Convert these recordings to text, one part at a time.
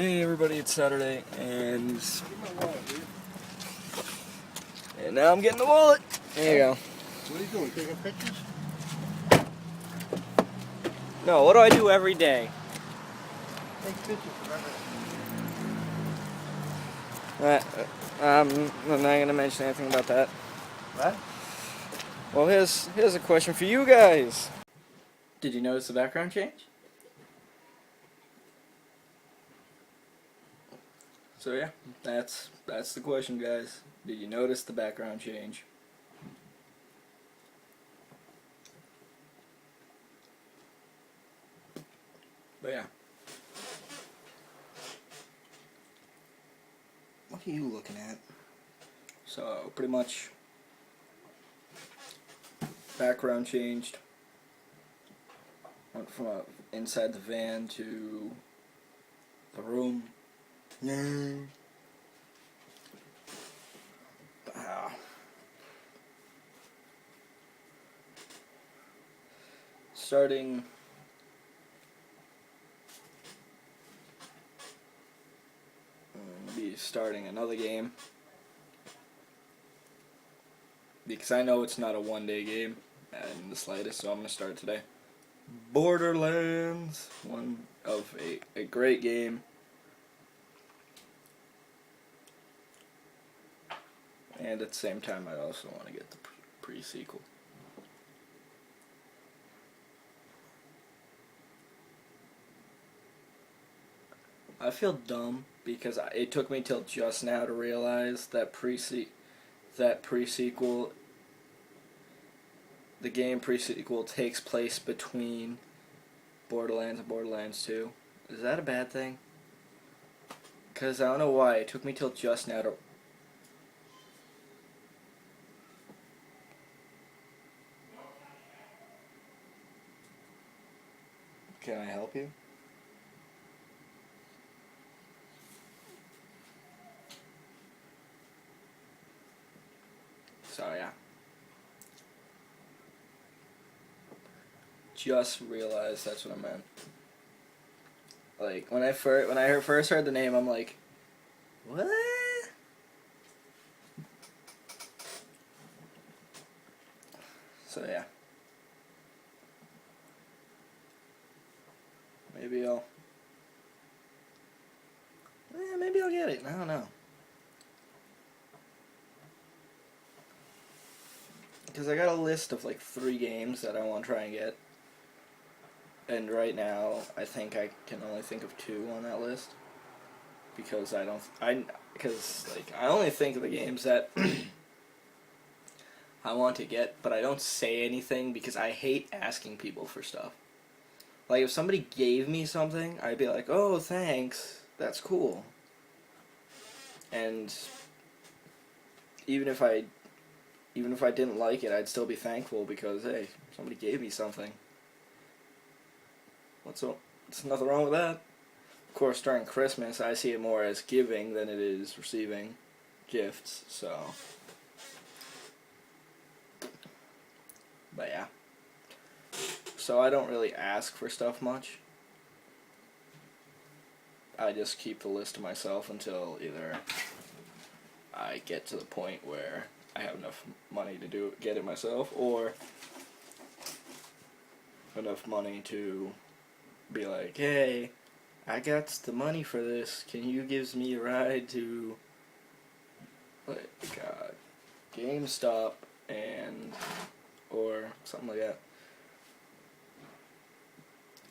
Hey everybody, it's Saturday, and now I'm getting the wallet. There you go. What are you doing, taking pictures? No, what do I do every day? Take pictures, remember. I'm not going to mention anything about that. What? Well, here's a question for you guys. Did you notice the background change? So yeah, that's the question, guys. Did you notice the background change? But yeah. What are you looking at? So pretty much background changed. Went from inside the van to the room. Starting be starting another game because I know it's not a one-day game in the slightest, so I'm gonna start today. Borderlands, one of a great game, and at the same time I also want to get the pre-sequel. I feel dumb because it took me till just now to realize that pre-sequel, the game pre-sequel takes place between Borderlands and Borderlands 2. Is that a bad thing? Because I don't know why it took me till just now to... Can I help you? So yeah. Just realized that's what I meant. Like when I first heard the name, I'm like, what? So yeah. Maybe I'll get it. I don't know. Because I got a list of like 3 games that I want to try and get. And right now, I think I can only think of 2 on that list. Because I only think of the games that I want to get, but I don't say anything because I hate asking people for stuff. Like, if somebody gave me something, I'd be like, oh, thanks, that's cool. And even if I didn't like it, I'd still be thankful because, hey, somebody gave me something. There's nothing wrong with that. Of course, during Christmas, I see it more as giving than it is receiving gifts, so... But yeah. So I don't really ask for stuff much. I just keep the list to myself until either I get to the point where I have enough money to get it myself, or enough money to be like, hey, I got the money for this, can you give me a ride to like GameStop or something like that.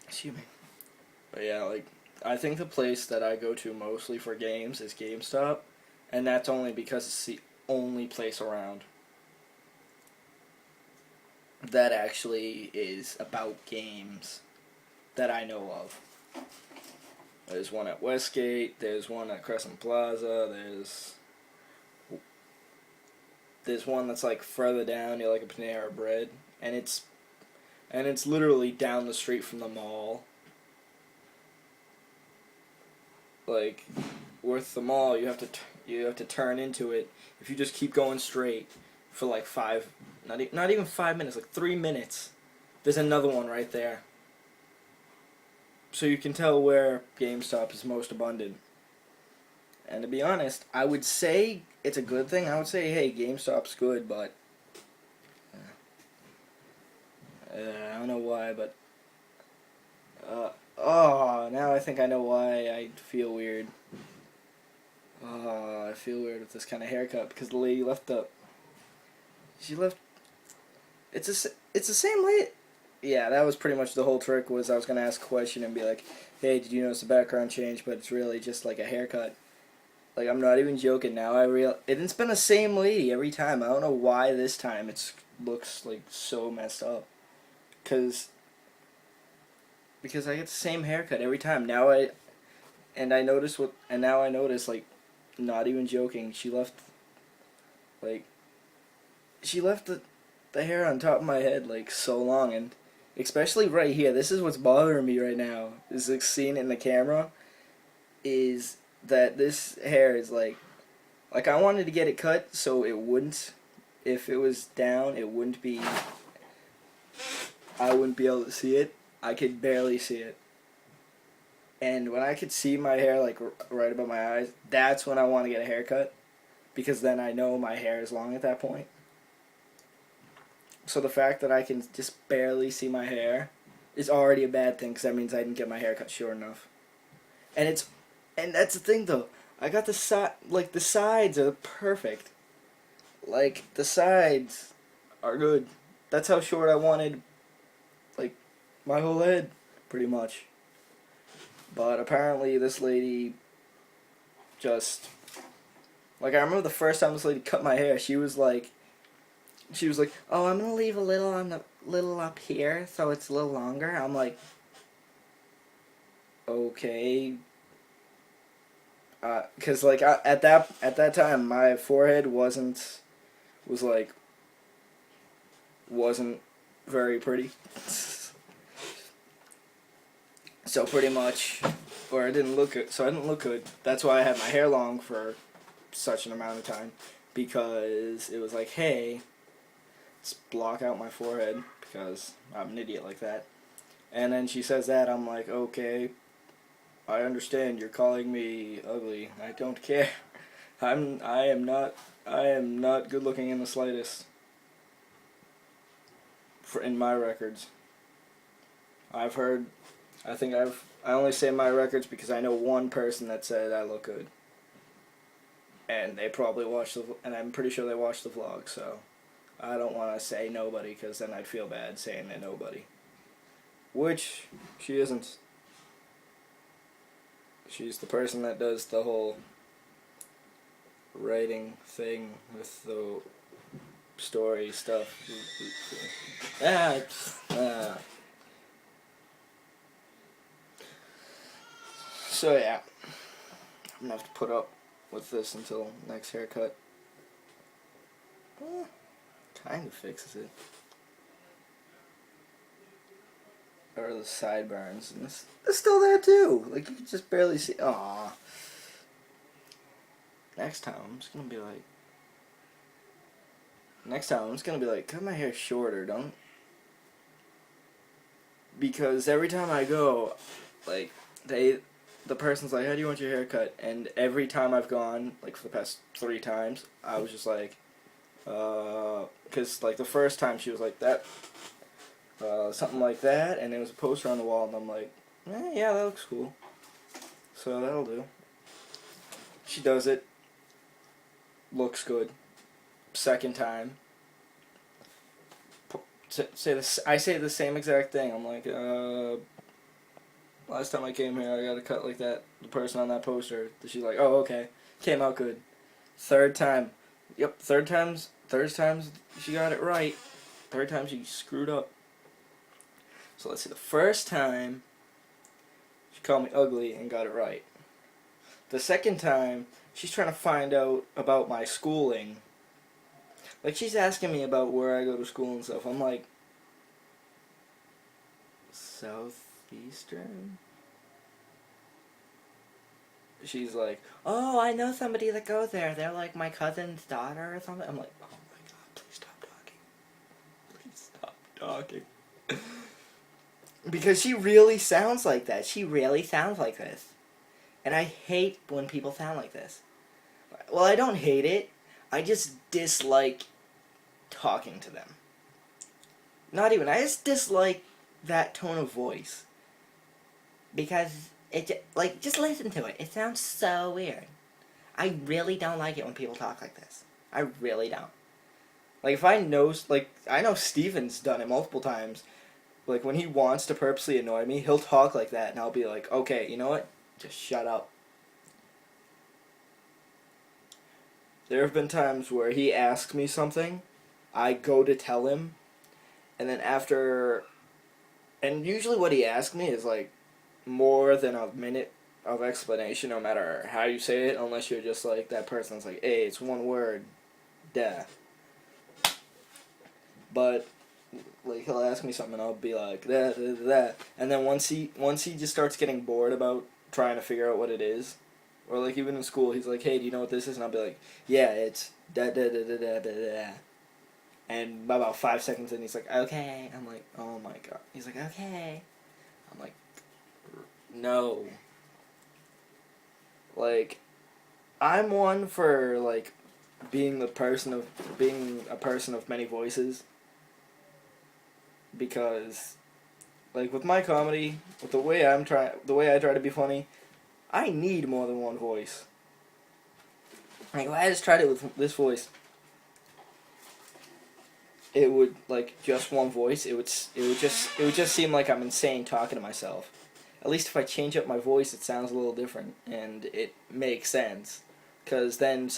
Excuse me. But yeah, like, I think the place that I go to mostly for games is GameStop, and that's only because it's the only place around that actually is about games that I know of. There's one at Westgate, there's one at Crescent Plaza, there's one that's like further down near like a Panera Bread, and it's literally down the street from the mall. Like, with the mall, you have to turn into it. If you just keep going straight for like not even 5 minutes, like 3 minutes, there's another one right there. so you can tell where GameStop is most abundant. And to be honest, I would say it's a good thing. I would say, hey, GameStop's good, but I don't know why, but now I think I know why I feel weird. I feel weird with this kind of haircut because the lady left she left. It's the same lady. Yeah, that was pretty much the whole trick. Was I was gonna ask a question and be like, "Hey, did you notice the background change?" But it's really just like a haircut. Like, I'm not even joking. Now it's been the same lady every time. I don't know why this time it looks like so messed up. Because I get the same haircut every time. Now I notice like, not even joking. She left the hair on top of my head like so long, and especially right here. This is what's bothering me right now. Is like seen in the camera is that this hair is like I wanted to get it cut so it wouldn't, if it was down, it wouldn't be, I wouldn't be able to see it. I could barely see it. And when I could see my hair like right above my eyes, that's when I want to get a haircut, because then I know my hair is long at that point. So the fact that I can just barely see my hair is already a bad thing, because that means I didn't get my hair cut short enough. And that's the thing though. I got the sides are perfect. Like, the sides are good. That's how short I wanted, like, my whole head, pretty much. But apparently this lady just, like, I remember the first time this lady cut my hair, she was like, "Oh, I'm gonna leave a little up here so it's a little longer." I'm like, okay. Cause like at that time my forehead wasn't very pretty, so pretty much, or I didn't look good. So I didn't look good. That's why I had my hair long for such an amount of time, because it was like, hey, let's block out my forehead because I'm an idiot like that. And then she says that, I'm like, okay, I understand you're calling me ugly. I don't care. I am not good looking in the slightest. In my records. I only say my records because I know one person that said I look good. And they probably and I'm pretty sure they watched the vlog, so I don't want to say nobody, because then I'd feel bad saying that nobody. Which she isn't. She's the person that does the whole writing thing with the story stuff. So yeah, I'm gonna have to put up with this until next haircut. Kind of fixes it. Or the sideburns, and it's still there too. Like, you can just barely see. Aww. Next time I'm just gonna be like, cut my hair shorter, don't. Because every time I go, like, the person's like, "How do you want your hair cut?" And every time I've gone, like for the past 3 times, I was just like, because like the first time she was like that. Something like that, and there was a poster on the wall, and I'm like, yeah, that looks cool. So that'll do. She does it. Looks good. Second time. I say the same exact thing. I'm like, last time I came here, I got a cut like that. The person on that poster. She's like, oh, okay. Came out good. Third time. Yep, third time she got it right. Third time she screwed up. So let's see, the first time, she called me ugly and got it right. The second time, she's trying to find out about my schooling. Like, she's asking me about where I go to school and stuff. I'm like, Southeastern? She's like, oh, I know somebody that goes there. They're like my cousin's daughter or something. I'm like, oh my god, please stop talking. Please stop talking. Because she really sounds like that. She really sounds like this. And I hate when people sound like this. Well, I don't hate it. I just dislike talking to them. Not even. I just dislike that tone of voice. Because like, just listen to it. It sounds so weird. I really don't like it when people talk like this. I really don't. Like, if I know, like, I know Steven's done it multiple times. Like, when he wants to purposely annoy me, he'll talk like that, and I'll be like, okay, you know what? Just shut up. There have been times where he asks me something, I go to tell him, and then after... And usually what he asks me is, like, more than a minute of explanation, no matter how you say it, unless you're just like, that person's like, hey, it's one word, duh. But, like, he'll ask me something and I'll be like, that. And then once he just starts getting bored about trying to figure out what it is, or like even in school, he's like, hey, do you know what this is? And I'll be like, yeah, it's da da da da da da da. And about 5 seconds in, he's like, okay. I'm like, oh my god. He's like, okay. I'm like, no. Like, I'm one for, like, being a person of many voices. Because, like, with my comedy, with the way I try to be funny, I need more than one voice. Like, if I just tried it with this voice, it would, like, just one voice, it would just seem like I'm insane talking to myself. At least if I change up my voice, it sounds a little different, and it makes sense. Because then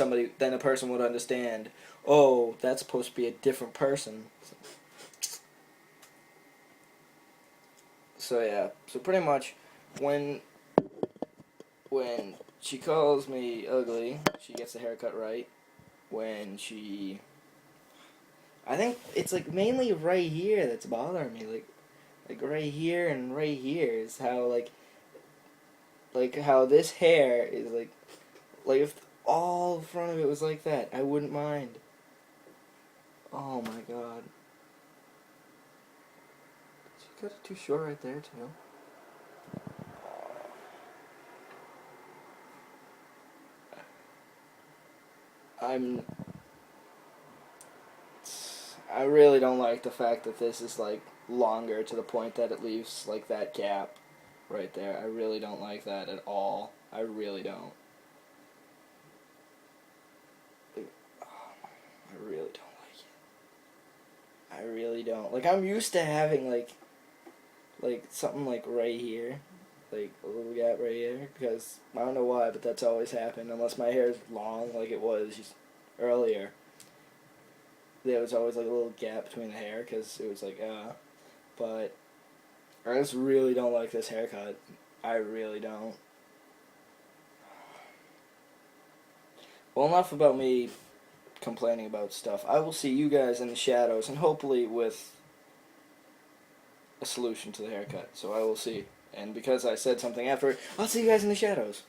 a person would understand, oh, that's supposed to be a different person. So yeah, so pretty much, when she calls me ugly, she gets the haircut right. I think it's like mainly right here that's bothering me, like right here and right here is how like how this hair is like if all the front of it was like that, I wouldn't mind. Oh my god. She cut it too short right there too. I'm I really don't like the fact that this is like longer to the point that it leaves like that gap right there. I really don't like that at all. I really don't. I really don't like it. I really don't. Like, I'm used to having like something like right here, like a little gap right here, because I don't know why, but that's always happened. Unless my hair is long, like it was just earlier, there was always like a little gap between the hair, because it was like But I just really don't like this haircut. I really don't. Well, enough about me complaining about stuff. I will see you guys in the shadows, and hopefully with a solution to the haircut. So I will see. And because I said something after, I'll see you guys in the shadows.